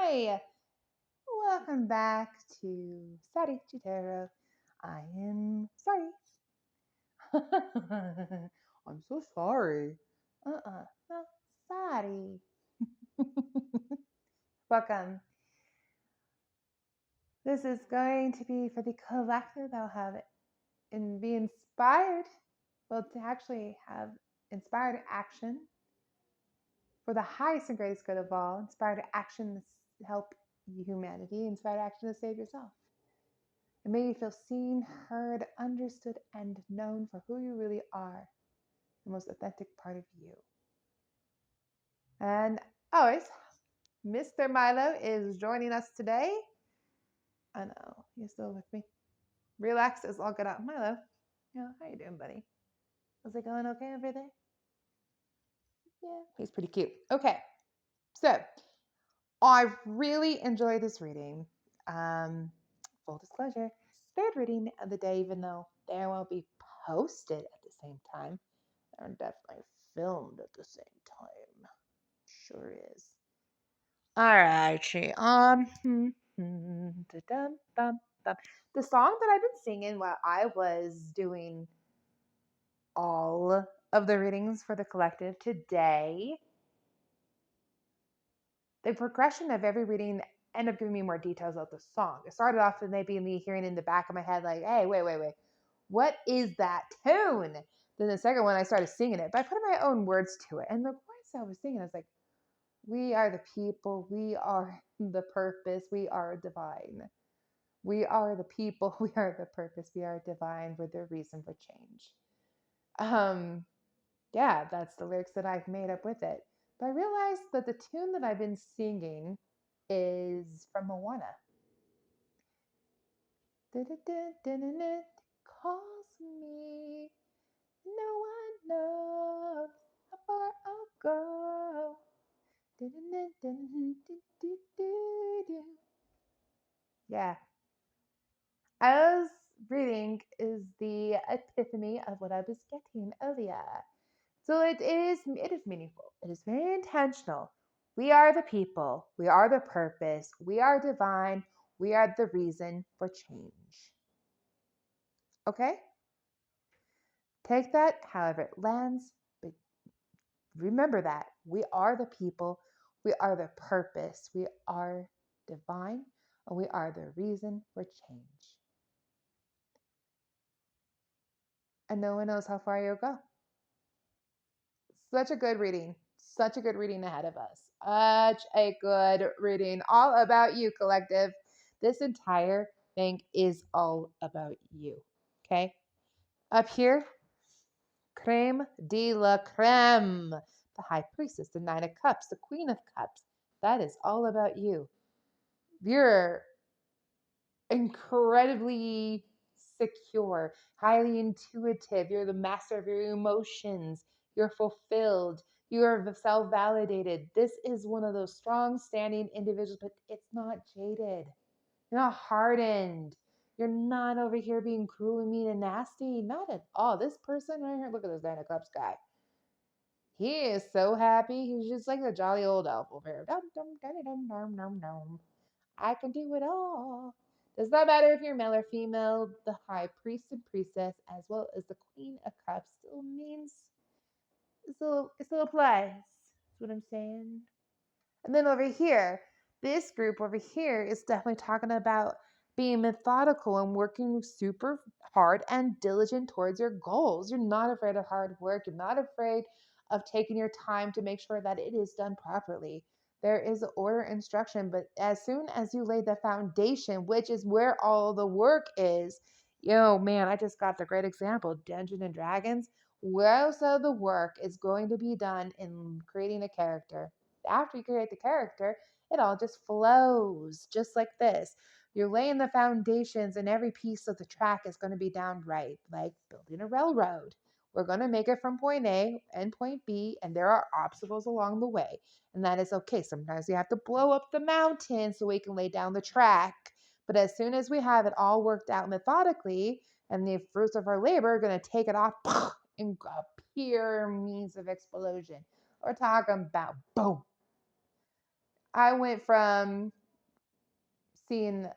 Hi, welcome back to Sari Chitero. I am sorry. I'm so sorry. No, Sari. Welcome. This is going to be for the collective that will have it and be inspired, well, to actually have inspired action for the highest and greatest good of all, inspired action to help humanity, inspired action to save yourself. It made you feel seen, heard, understood, and known for who you really are, the most authentic part of you. And always, Mr. Milo is joining us today. I know, you're still with me. Relax as all get out. Milo, how you doing, buddy? Is it going okay over there? Yeah, he's pretty cute. Okay, so I really enjoyed this reading. Full disclosure, third reading of the day, even though they won't be posted at the same time. They're definitely filmed at the same time. Sure is. All right, the song that I've been singing while I was doing all of the readings for the collective today, the progression of every reading ended up giving me more details of the song. It started off with maybe me hearing in the back of my head, like, hey, wait. What is that tune? Then the second one, I started singing it, but I put my own words to it. And the voice I was singing, I was like, we are the people. We are the purpose. We are divine. We are the people. We are the purpose. We are divine. We're the reason for change. Yeah, that's the lyrics that I've made up with it. But I realized that the tune that I've been singing is from Moana. Calls me, no one knows how far I'll go. Yeah, I was reading is the epiphany of what I was getting earlier. So it is meaningful. It is very intentional. We are the people. We are the purpose. We are divine. We are the reason for change. Okay? Take that however it lands, but remember that we are the people. We are the purpose. We are divine, and we are the reason for change. And no one knows how far you'll go. Such a good reading. Such a good reading ahead of us. Such a good reading. All about you, collective. This entire thing is all about you. Okay? Up here, creme de la creme. The high priestess, the nine of cups, the queen of cups. That is all about you. You're incredibly secure, highly intuitive. You're the master of your emotions. You're fulfilled. You are self validated. This is one of those strong standing individuals, but it's not jaded. You're not hardened. You're not over here being cruel and mean and nasty. Not at all. This person right here, look at this Nine of Cups guy. He is so happy. He's just like a jolly old elf over here. Dum, dum, dum, dum, dum, dum, dum. I can do it all. Does not matter if you're male or female. The high priest and priestess, as well as the queen of cups, still means it still applies. That's what I'm saying. And then over here, this group over here is definitely talking about being methodical and working super hard and diligent towards your goals. You're not afraid of hard work. You're not afraid of taking your time to make sure that it is done properly. There is order and instruction, but as soon as you lay the foundation, which is where all the work is, man, I just got the great example, Dungeons and Dragons. Most of the work is going to be done in creating a character. After you create the character, it all just flows just like this. You're laying the foundations, and every piece of the track is going to be down right, like building a railroad. We're going to make it from point A and point B, and there are obstacles along the way. And that is okay. Sometimes we have to blow up the mountain so we can lay down the track. But as soon as we have it all worked out methodically, and the fruits of our labor are going to take it off and appear means of explosion. We're talking about boom. I went from seeing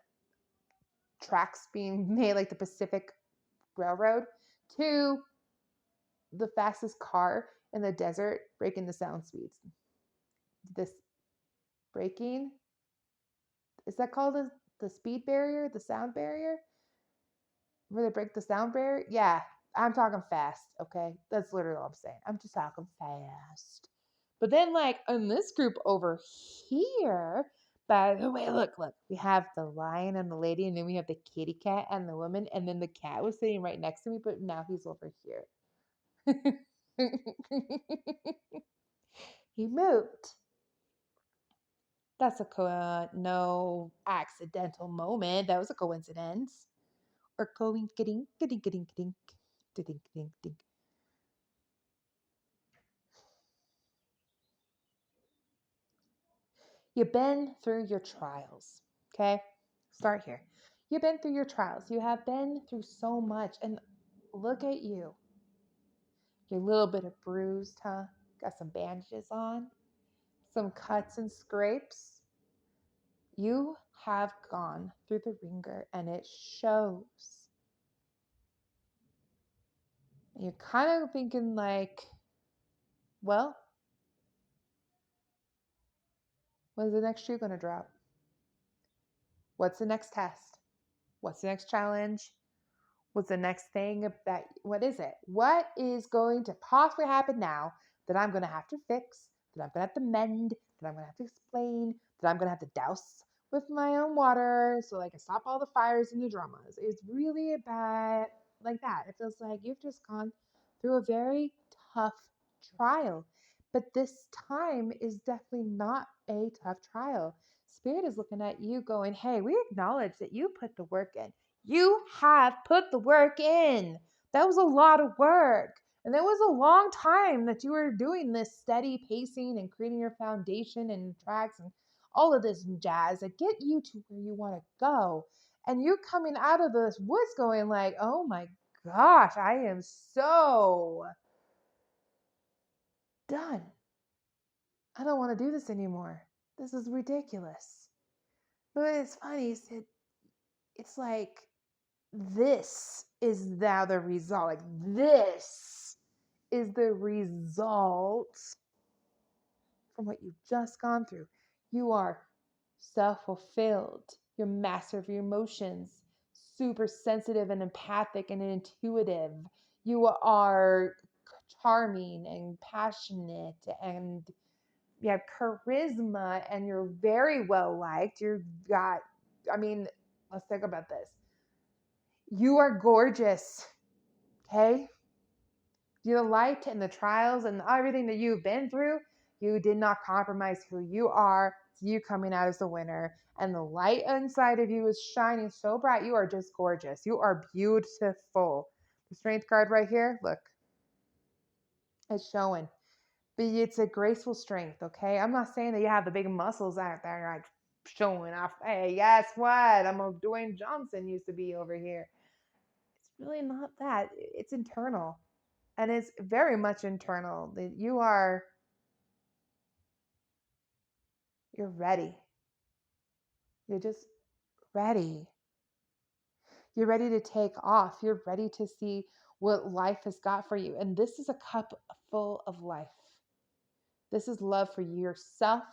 tracks being made like the Pacific Railroad to the fastest car in the desert breaking the sound speeds. This breaking, is that called the speed barrier, the sound barrier? Where they break the sound barrier? Yeah, I'm talking fast, okay? That's literally all I'm saying. I'm just talking fast. But then, like, in this group over here, by the way, look, we have the lion and the lady, and then we have the kitty cat and the woman, and then the cat was sitting right next to me, but now he's over here. He moved. That's no accidental moment. That was a coincidence. Or going, getting. You've been through your trials, okay? Start here. You've been through your trials. You have been through so much. And look at you. You're a little bit of bruised, huh? Got some bandages on, some cuts and scrapes. You have gone through the ringer and it shows. And you're kind of thinking, like, well, when's the next shoe going to drop? What's the next test? What's the next challenge? What's the next thing that, what is it? What is going to possibly happen now that I'm going to have to fix, that I'm going to have to mend, that I'm going to have to explain, that I'm going to have to douse with my own water so I can stop all the fires and the dramas? It's really bad like that. It feels like you've just gone through a very tough trial. But this time is definitely not a tough trial. Spirit is looking at you going, hey, we acknowledge that you put the work in. You have put the work in. That was a lot of work. And there was a long time that you were doing this steady pacing and creating your foundation and tracks and all of this jazz that get you to where you want to go. And you coming out of this woods going like, oh my gosh, I am so done. I don't want to do this anymore. This is ridiculous. But it's funny, it's like this is now the result. Like, this is the result from what you've just gone through. You are self-fulfilled. You're master of your emotions, super sensitive and empathic and intuitive. You are charming and passionate, and you have charisma, and you're very well liked. You've got, I mean, let's think about this. You are gorgeous, okay? The light and the trials and everything that you've been through, you did not compromise who you are. It's you coming out as the winner. And the light inside of you is shining so bright. You are just gorgeous. You are beautiful. The strength card right here, look, it's showing. But it's a graceful strength, okay? I'm not saying that you have the big muscles out there like showing off. Hey, guess what? I'm a Dwayne Johnson used to be over here. It's really not that. It's internal. And it's very much internal. That you're ready. You're just ready. You're ready to take off. You're ready to see what life has got for you. And this is a cup full of life. This is love for yourself,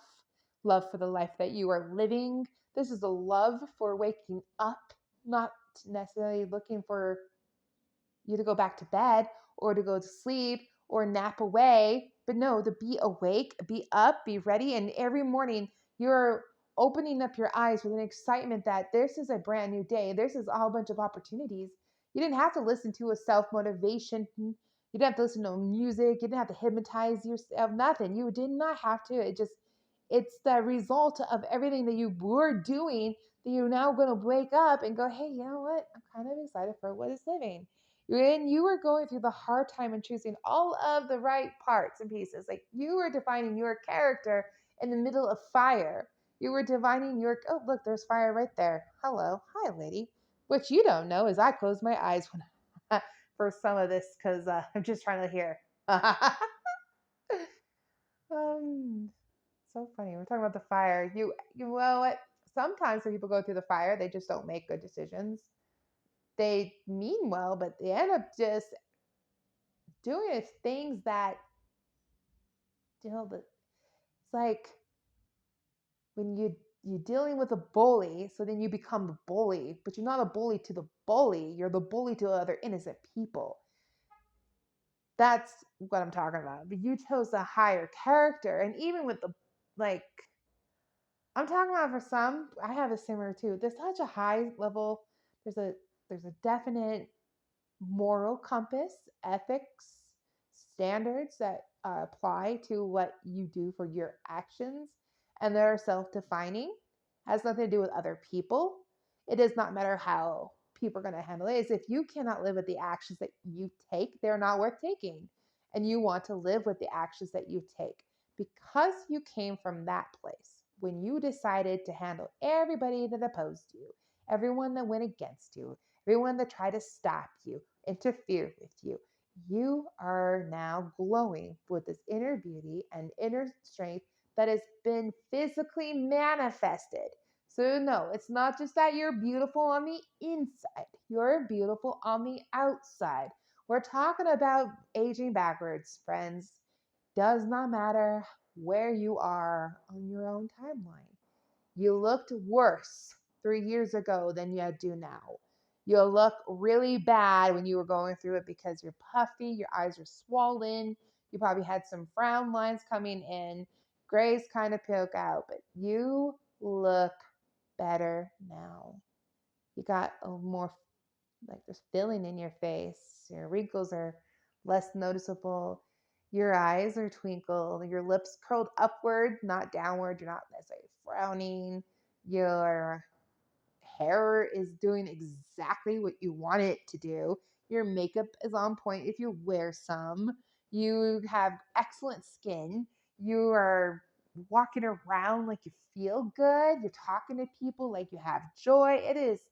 love for the life that you are living. This is a love for waking up, not necessarily looking for you to go back to bed or to go to sleep or nap away, but no, to be awake, be up, be ready. And every morning you're opening up your eyes with an excitement that this is a brand new day. This is a whole bunch of opportunities. You didn't have to listen to a self motivation. You didn't have to listen to music. You didn't have to hypnotize yourself. Nothing. You did not have to. It's the result of everything that you were doing that you're now going to wake up and go, hey, you know what? I'm kind of excited for what is living. When you were going through the hard time and choosing all of the right parts and pieces, like you were defining your character in the middle of fire. You were defining your, oh, look, there's fire right there. Hello. Hi, lady. What you don't know is I close my eyes when for some of this because I'm just trying to hear. um, so funny. We're talking about the fire. You well, what? Sometimes when people go through the fire, they just don't make good decisions. They mean well, but they end up just doing things that it's like when you're dealing with a bully, so then you become the bully, but you're not a bully to the bully. You're the bully to other innocent people. That's what I'm talking about. But you chose a higher character, and even with the like, I'm talking about for some, I have a similar too. There's such a high level. There's a definite moral compass, ethics, standards that apply to what you do for your actions, and they're self-defining. Has nothing to do with other people. It does not matter how people are going to handle it. Is if you cannot live with the actions that you take, they're not worth taking, and you want to live with the actions that you take because you came from that place. When you decided to handle everybody that opposed you, everyone that went against you, everyone that tried to stop you, interfere with you, you are now glowing with this inner beauty and inner strength that has been physically manifested. So, no, it's not just that you're beautiful on the inside, you're beautiful on the outside. We're talking about aging backwards, friends. Does not matter where you are on your own timeline. You looked worse 3 years ago than you do now. You'll look really bad when you were going through it because you're puffy, your eyes are swollen, you probably had some frown lines coming in, grays kind of poke out, but you look better now. You got a more like there's filling in your face, your wrinkles are less noticeable, your eyes are twinkled, your lips curled upward, not downward, you're not necessarily frowning, your hair is doing exactly what you want it to do, your makeup is on point if you wear some, you have excellent skin, you are walking around like you feel good, you're talking to people like you have joy. It's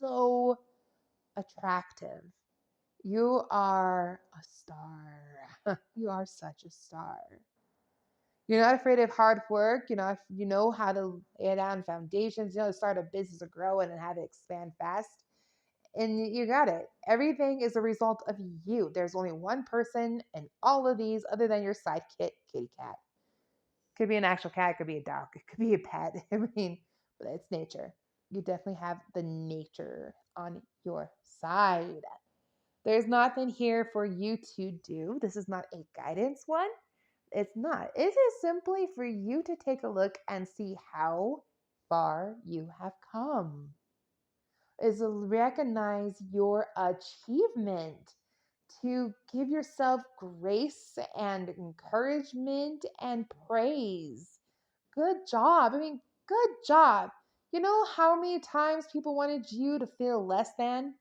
so attractive. You are a star. You are such a star. You're not afraid of hard work. You know how to lay down foundations. You know how to start a business to grow and have it expand fast. And you got it. Everything is a result of you. There's only one person in all of these other than your sidekick, kitty cat. Could be an actual cat, could be a dog, it could be a pet. I mean, but it's nature. You definitely have the nature on your side. There's nothing here for you to do. This is not a guidance one. It's not. It is simply for you to take a look and see how far you have come. Is to recognize your achievement, to give yourself grace and encouragement and praise. Good job. I mean, good job. You know how many times people wanted you to feel less than,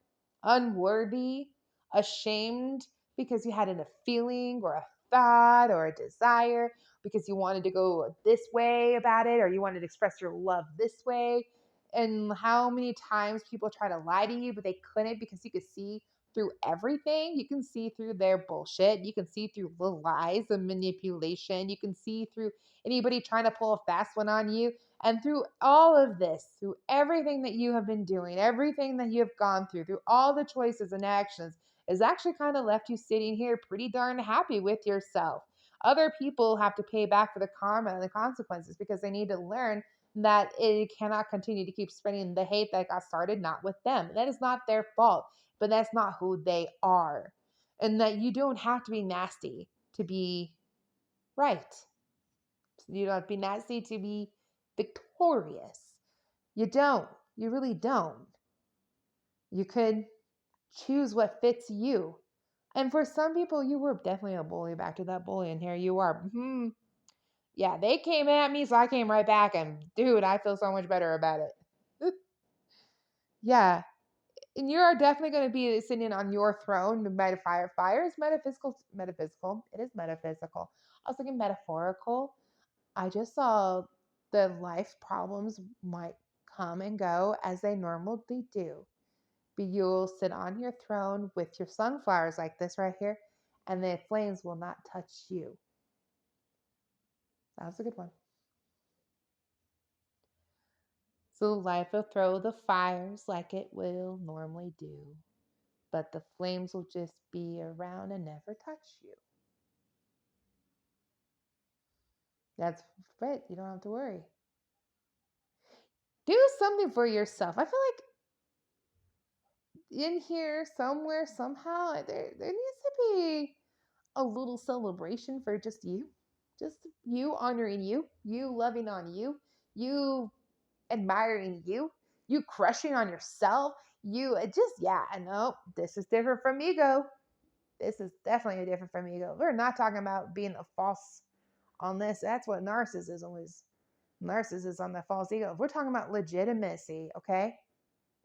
unworthy, ashamed because you had a feeling or a thought or a desire, because you wanted to go this way about it or you wanted to express your love this way. And how many times people try to lie to you, but they couldn't because you could see through everything. You can see through their bullshit. You can see through the lies, the manipulation. You can see through anybody trying to pull a fast one on you. And through all of this, through everything that you have been doing, everything that you have gone through all the choices and actions, has actually kind of left you sitting here pretty darn happy with yourself. Other people have to pay back for the karma and the consequences because they need to learn that it cannot continue to keep spreading the hate that got started, not with them. That is not their fault, but that's not who they are. And that you don't have to be nasty to be right. You don't have to be nasty to be victorious. You don't. You really don't. You could choose what fits you. And for some people, you were definitely a bully. Back to that bully, and here you are. Yeah, they came at me, so I came right back, and dude, I feel so much better about it. Yeah, and you are definitely going to be sitting on your throne by the fire. Fire is metaphysical. Metaphysical. It is metaphysical. I was thinking metaphorical. I just saw the life problems might come and go as they normally do. But you'll sit on your throne with your sunflowers like this right here, and the flames will not touch you. That was a good one. So life will throw the fires like it will normally do, but the flames will just be around and never touch you. That's right. You don't have to worry. Do something for yourself. I feel like in here somewhere, somehow, there needs to be a little celebration for just you. Just you honoring you loving on you admiring you crushing on yourself. You just, yeah, I know this is different from ego. This is definitely different from ego. We're not talking about being a false on this. That's what narcissism is. Narcissism, the false ego. We're talking about legitimacy, okay?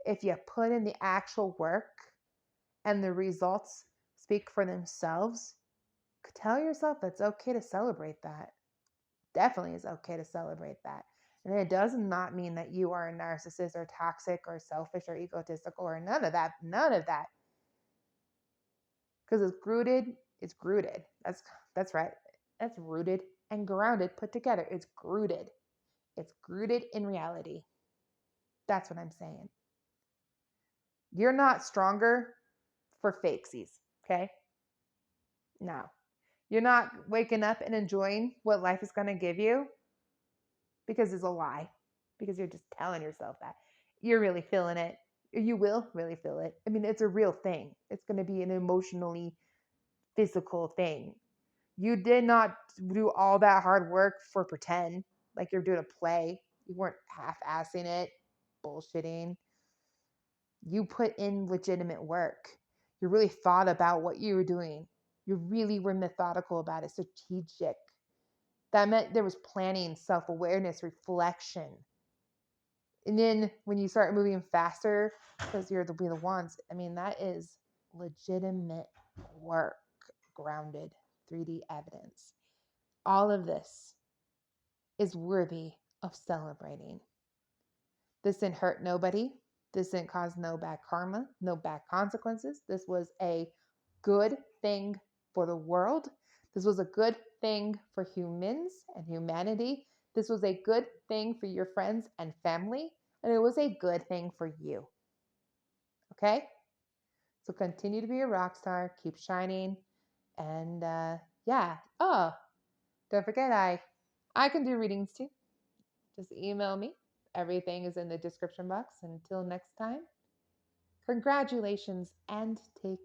If you put in the actual work and the results speak for themselves, tell yourself it's okay to celebrate that. Definitely is okay to celebrate that. And it does not mean that you are a narcissist or toxic or selfish or egotistical or none of that. None of that. Because it's rooted. It's rooted. That's right. That's rooted and grounded put together. It's rooted. It's rooted in reality. That's what I'm saying. You're not stronger for fakesies, okay? No. You're not waking up and enjoying what life is going to give you because it's a lie, because you're just telling yourself that. You're really feeling it. You will really feel it. I mean, it's a real thing. It's going to be an emotionally physical thing. You did not do all that hard work for pretend, like you're doing a play. You weren't half-assing it, bullshitting. You put in legitimate work. You really thought about what you were doing. You really were methodical about it, strategic. That meant there was planning, self-awareness, reflection. And then when you start moving faster, because you're the ones, I mean, that is legitimate work, grounded, 3D evidence. All of this is worthy of celebrating. This didn't hurt nobody. This didn't cause no bad karma, no bad consequences. This was a good thing for the world. This was a good thing for humans and humanity. This was a good thing for your friends and family. And it was a good thing for you. Okay? So continue to be a rock star. Keep shining. And yeah. Oh, don't forget, I can do readings too. Just email me. Everything is in the description box. Until next time, congratulations and take